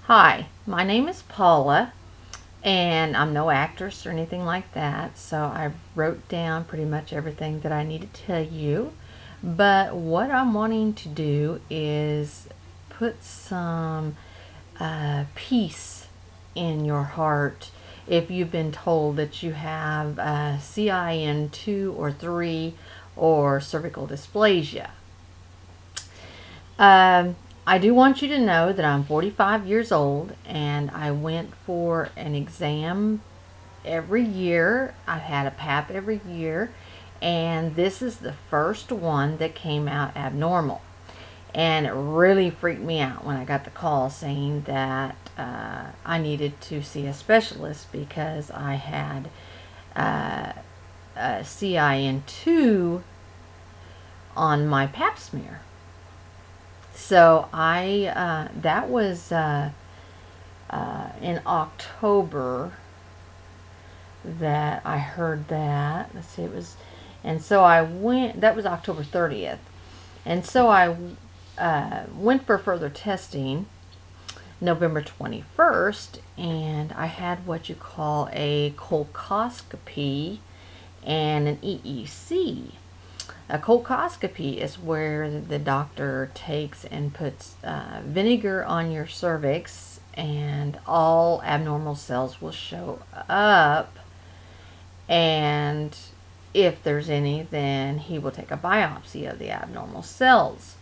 Hi, my name is Paula, and I'm no actress or anything like that, so I wrote down pretty much everything that I need to tell you. But what I'm wanting to do is put some peace in your heart if you've been told that you have CIN 2 or 3 or cervical dysplasia. I do want you to know that I'm 45 years old and I went for an exam every year. I've had a PAP every year, and this is the first one that came out abnormal. And it really freaked me out when I got the call saying that I needed to see a specialist because I had a CIN2 on my PAP smear. So that was in October that I heard that. Let's see, it was, and so I went, that was October 30th. And so I went for further testing November 21st, and I had what you call a colposcopy and an EEC. A colposcopy is where the doctor takes and puts vinegar on your cervix, and all abnormal cells will show up, and if there's any, then he will take a biopsy of the abnormal cells.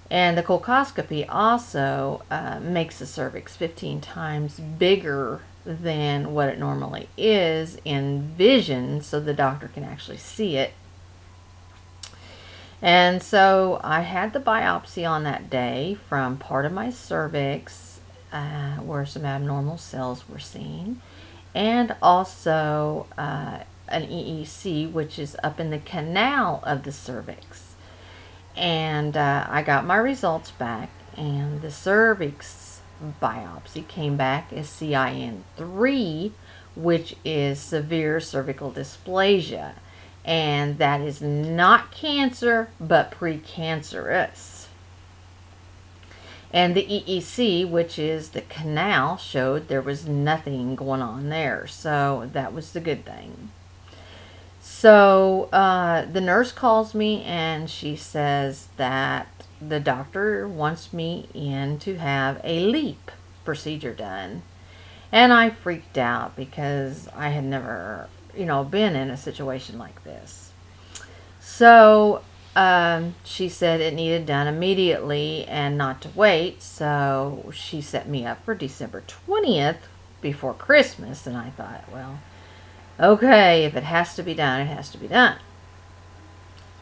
And the colposcopy also makes the cervix 15 times bigger than what it normally is in vision, so the doctor can actually see it. And so I had the biopsy on that day from part of my cervix where some abnormal cells were seen, and also an EEC, which is up in the canal of the cervix. And I got my results back, and the cervix biopsy came back as CIN3, which is severe cervical dysplasia. And that is not cancer, but precancerous. And the EEC, which is the canal, showed there was nothing going on there. So that was the good thing. So the nurse calls me and she says that the doctor wants me in to have a LEAP procedure done. And I freaked out because I had never been in a situation like this. So she said it needed done immediately and not to wait. So she set me up for December 20th before Christmas. And I thought, well, okay, if it has to be done, it has to be done.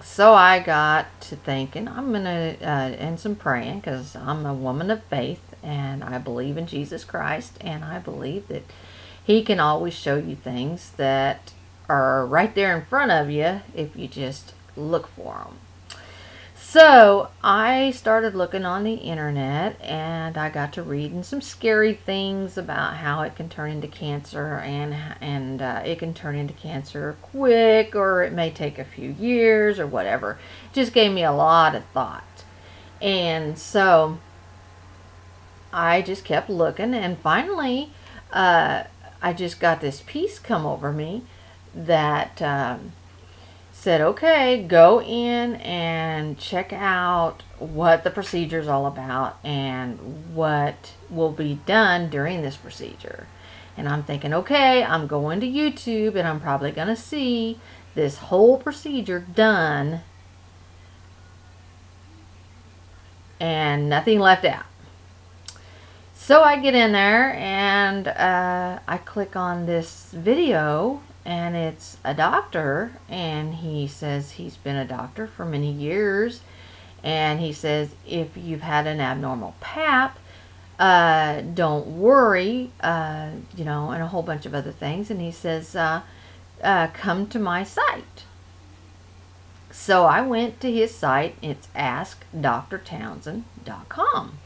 So I got to thinking, I'm going to, and some praying, because I'm a woman of faith and I believe in Jesus Christ, and I believe that He can always show you things that are right there in front of you if you just look for them. So I started looking on the internet, and I got to reading some scary things about how it can turn into cancer, and it can turn into cancer quick, or it may take a few years or whatever. It just gave me a lot of thought. And so I just kept looking, and finally I just got this peace come over me that said, okay, go in and check out what the procedure is all about and what will be done during this procedure. And I'm thinking, okay, I'm going to YouTube and I'm probably going to see this whole procedure done and nothing left out. So I get in there and I click on this video, and it's a doctor, and he says he's been a doctor for many years, and he says if you've had an abnormal PAP, don't worry, and a whole bunch of other things. And he says come to my site. So I went to his site. It's askdrtownsend.com.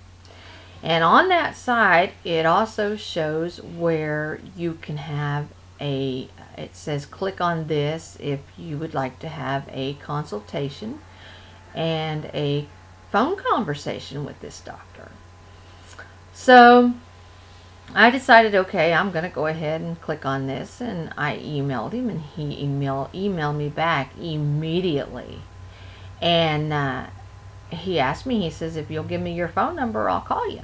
And on that site, it also shows where you can have it says click on this if you would like to have a consultation and a phone conversation with this doctor. So I decided, okay, I'm going to go ahead and click on this, and I emailed him, and he emailed me back immediately. And he asked me, he says, if you'll give me your phone number, I'll call you.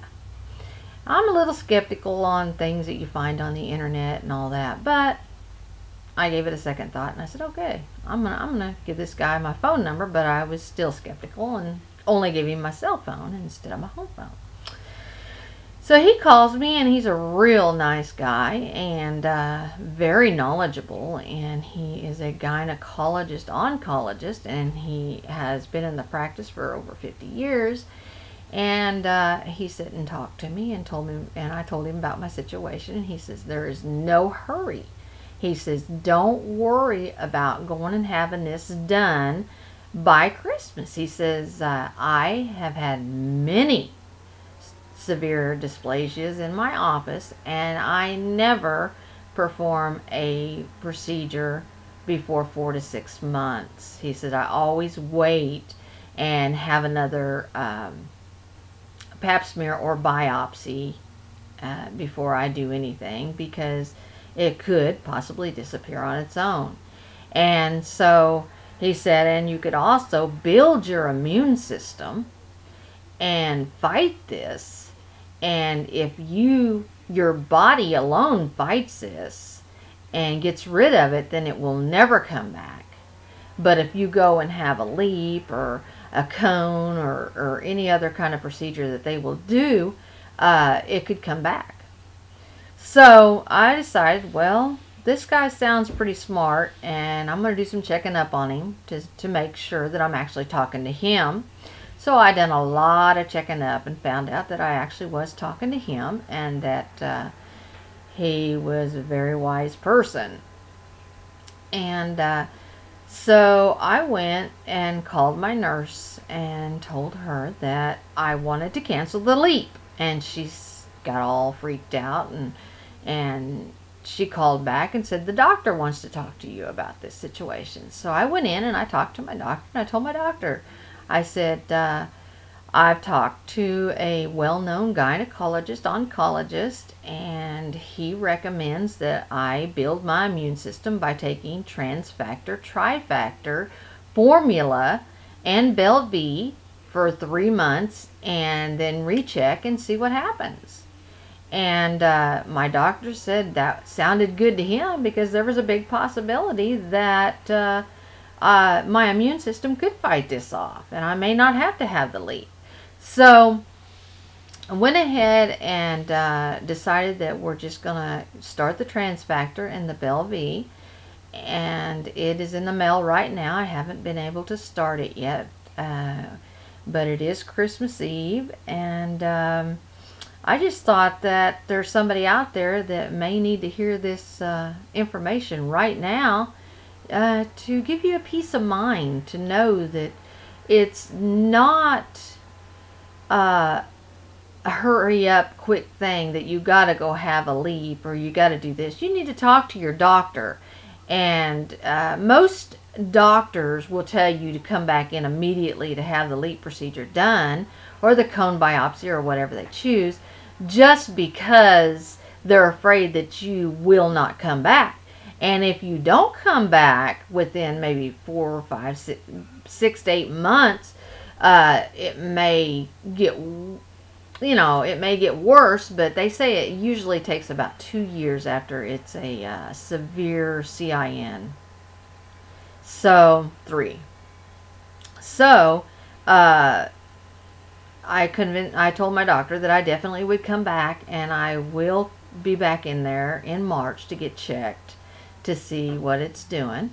I'm a little skeptical on things that you find on the internet and all that, but I gave it a second thought, and I said, okay, I'm gonna give this guy my phone number. But I was still skeptical and only gave him my cell phone instead of my home phone. So he calls me, and he's a real nice guy and very knowledgeable, and he is a gynecologist oncologist, and he has been in the practice for over 50 years. And he sat and talked to me and told me, and I told him about my situation, and he says, there is no hurry. He says, don't worry about going and having this done by Christmas. He says, I have had many severe dysplasias in my office, and I never perform a procedure before 4 to 6 months. He said, I always wait and have another pap smear or biopsy before I do anything, because it could possibly disappear on its own. And so he said, and you could also build your immune system and fight this. And if your body alone fights this and gets rid of it, then it will never come back. But if you go and have a LEAP or a cone or any other kind of procedure that they will do, it could come back. So I decided, well, this guy sounds pretty smart, and I'm going to do some checking up on him to make sure that I'm actually talking to him. So I done a lot of checking up and found out that I actually was talking to him, and that he was a very wise person. And so I went and called my nurse and told her that I wanted to cancel the LEAP. And she got all freaked out, and she called back and said, the doctor wants to talk to you about this situation. So I went in and I talked to my doctor, and I told my doctor, I said, I've talked to a well-known gynecologist oncologist, and he recommends that I build my immune system by taking trans-factor, trifactor, formula, and Bel-V for 3 months, and then recheck and see what happens. And my doctor said that sounded good to him, because there was a big possibility that my immune system could fight this off, and I may not have to have the LEAP. So I went ahead and decided that we're just going to start the trans-factor and the Bel-V, and it is in the mail right now. I haven't been able to start it yet, but it is Christmas Eve, and I just thought that there's somebody out there that may need to hear this information right now, to give you a peace of mind, to know that it's not a hurry up quick thing that you got to go have a LEAP or you got to do this. You need to talk to your doctor, and most doctors will tell you to come back in immediately to have the LEAP procedure done, or the cone biopsy, or whatever they choose, just because they're afraid that you will not come back. And if you don't come back within maybe 4, 5, 6 to 8 months, it may get, it may get worse. But they say it usually takes about 2 years after it's a severe CIN. So 3. So I told my doctor that I definitely would come back, and I will be back in there in March to get checked to see what it's doing.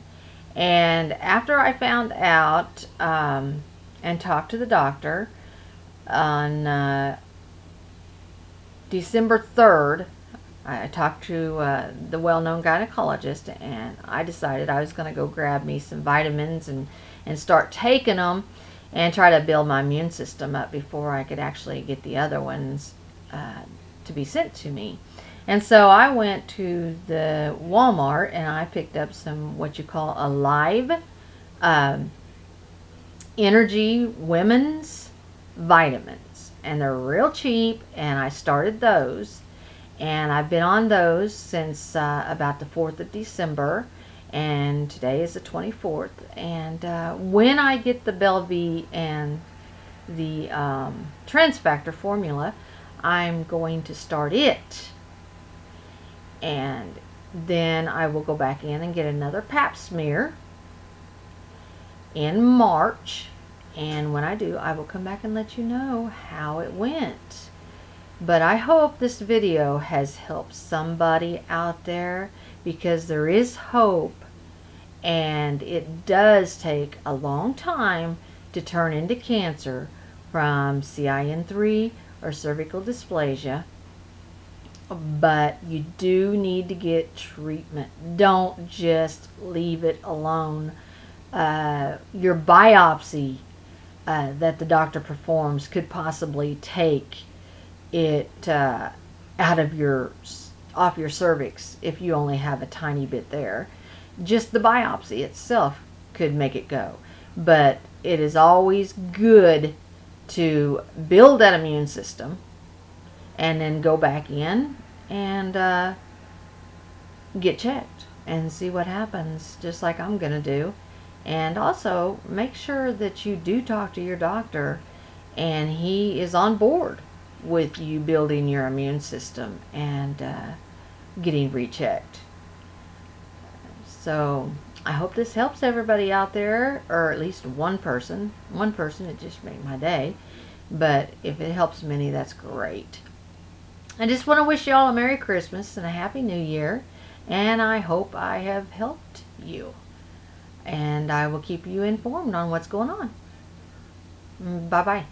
And after I found out and talked to the doctor on December 3rd, I talked to the well-known gynecologist, and I decided I was going to go grab me some vitamins and start taking them and try to build my immune system up before I could actually get the other ones to be sent to me. And so I went to the Walmart and I picked up some what you call Alive Energy Women's Vitamins. and they're real cheap, and I started those, and I've been on those since about the 4th of December, and today is the 24th. And when I get the Bellevue and the Trans Factor formula, I'm going to start it, and then I will go back in and get another pap smear in March, and when I do, I will come back and let you know how it went. But I hope this video has helped somebody out there, because there is hope, and it does take a long time to turn into cancer from CIN3 or cervical dysplasia. But you do need to get treatment. Don't just leave it alone. Your biopsy that the doctor performs could possibly take it out of off your cervix if you only have a tiny bit there. Just the biopsy itself could make it go. But it is always good to build that immune system and then go back in and get checked and see what happens, just like I'm gonna do. And also make sure that you do talk to your doctor and he is on board with you building your immune system and getting rechecked. So I hope this helps everybody out there, or at least one person. It just made my day. But if it helps many, that's great. I just want to wish you all a Merry Christmas and a Happy New Year. And I hope I have helped you. And I will keep you informed on what's going on. Bye-bye.